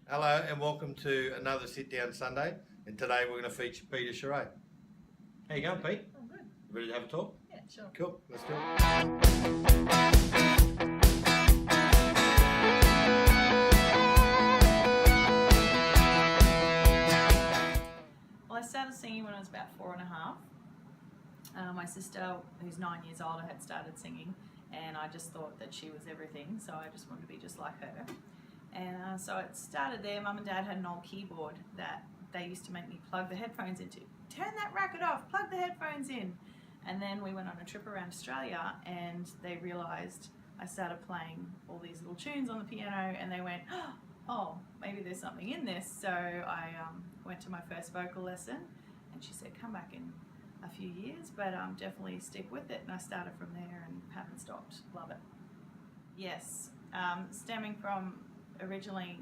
Hello and welcome to another Sit-Down Sunday, and today we're going to feature Peta Cherae. How you going, Pete? I'm good. Ready to have a talk? Yeah, sure. Cool, let's do it. Well, I started singing when I was about 4.5. My sister, who's 9 years older, had started singing, and I just thought that she was everything, so I just wanted to be just like her. And so it started there. Mum and Dad had an old keyboard that they used to make me plug the headphones into. Turn that racket off, plug the headphones in. And then we went on a trip around Australia, and they realised I started playing all these little tunes on the piano, and they went, oh, maybe there's something in this. So I went to my first vocal lesson, and she said, come back in a few years, but definitely stick with it. And I started from there and haven't stopped. Love it. Yes, stemming from originally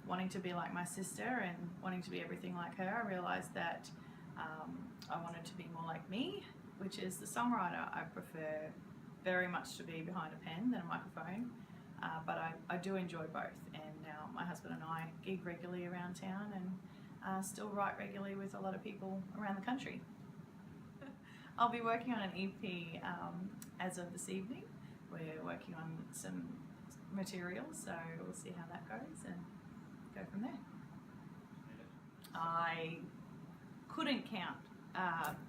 wanting to be like my sister and wanting to be everything like her, I realised that I wanted to be more like me, which is the songwriter. I prefer very much to be behind a pen than a microphone, but I do enjoy both. And now my husband and I gig regularly around town and still write regularly with a lot of people around the country. I'll be working on an EP as of this evening. We're working on some material, so we'll see how that goes and go from there. I couldn't count.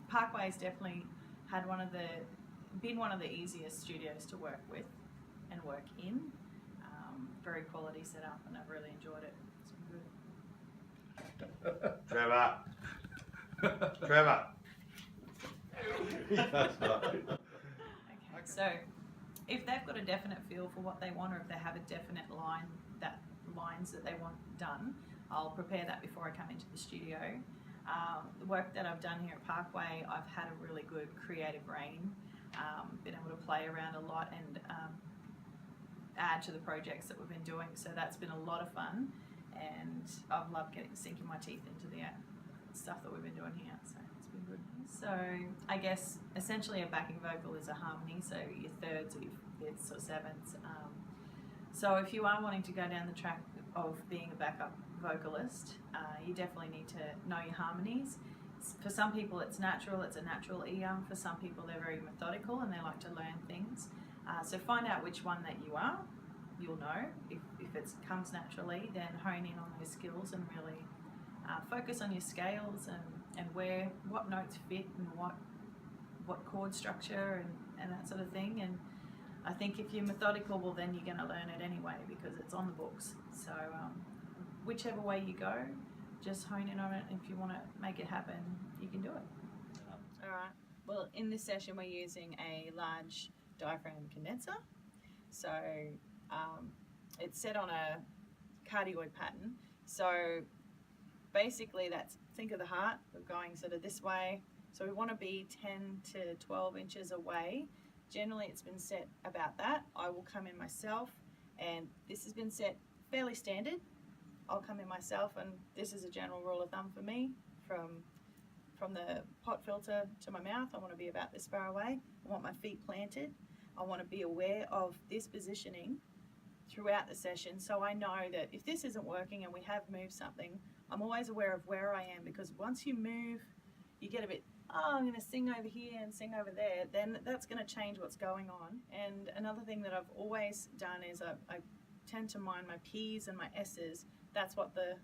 Parkway's definitely had been one of the easiest studios to work with and work in. Very quality setup, and I've really enjoyed it. It's been good. Trevor! Trevor! Okay, so if they've got a definite feel for what they want, or if they have a definite lines that they want done, I'll prepare that before I come into the studio. The work that I've done here at Parkway, I've had a really good creative reign, been able to play around a lot and add to the projects that we've been doing, so that's been a lot of fun, and I've loved sinking my teeth into the stuff that we've been doing here, so it's been good. So I guess essentially a backing vocal is a harmony, so your thirds or your fifths or sevenths. So if you are wanting to go down the track of being a backup vocalist, you definitely need to know your harmonies. For some people it's a natural ear. For some people they're very methodical and they like to learn things. So find out which one that you are. You'll know. If it comes naturally, then hone in on those skills and really focus on your scales and what notes fit and what chord structure and that sort of thing. And I think if you're methodical, well then you're going to learn it anyway because it's on the books. So whichever way you go, just hone in on it. If you want to make it happen, you can do it. Alright, well in this session we're using a large diaphragm condenser. So it's set on a cardioid pattern. So basically that's, think of the heart, we're going sort of this way. So we want to be 10 to 12 inches away. Generally it's been set about that. I will come in myself, and this has been set fairly standard. I'll come in myself, and this is a general rule of thumb for me. From the pot filter to my mouth, I want to be about this far away. I want my feet planted. I want to be aware of this positioning throughout the session, so I know that if this isn't working and we have moved something, I'm always aware of where I am, because once you move, you get a bit, oh, I'm going to sing over here and sing over there, then that's going to change what's going on. And another thing that I've always done is I tend to mind my P's and my S's. That's what the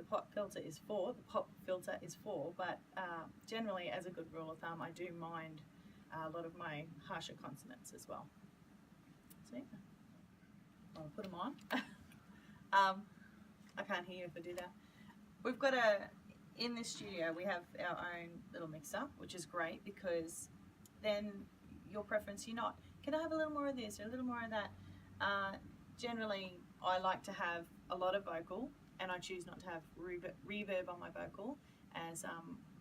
pot filter is for, but generally, as a good rule of thumb, I do mind a lot of my harsher consonants as well. So yeah, I'll put them on. I can't hear you if I do that. We've got in this studio we have our own little mixer, which is great because then your preference, you're not, can I have a little more of this or a little more of that? Generally, I like to have a lot of vocal, and I choose not to have reverb on my vocal, as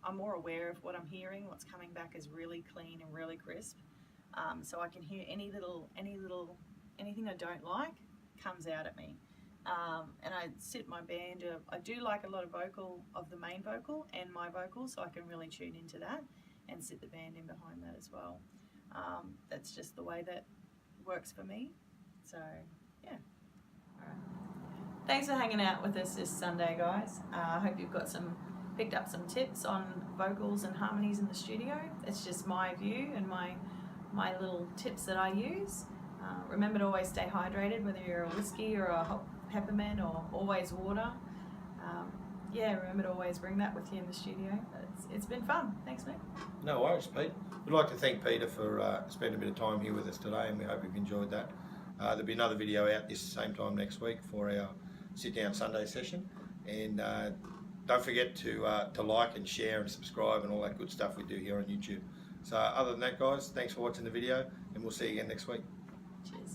I'm more aware of what I'm hearing. What's coming back is really clean and really crisp, so I can hear anything I don't like comes out at me. And I sit my band, I do like a lot of vocal of the main vocal and my vocal, so I can really tune into that and sit the band in behind that as well. That's just the way that works for me. So yeah. All right. Thanks for hanging out with us this Sunday, guys. I hope you've picked up some tips on vocals and harmonies in the studio. It's just my view and my little tips that I use. Remember to always stay hydrated, whether you're a whiskey or a hot peppermint or always water. Yeah, remember to always bring that with you in the studio. It's been fun. Thanks, Mick. No worries, Pete. We'd like to thank Peter for spending a bit of time here with us today, and we hope you've enjoyed that. There'll be another video out this same time next week for our Sit-Down Sunday session. And don't forget to like and share and subscribe and all that good stuff we do here on YouTube. So other than that, guys, thanks for watching the video, and we'll see you again next week. Cheers.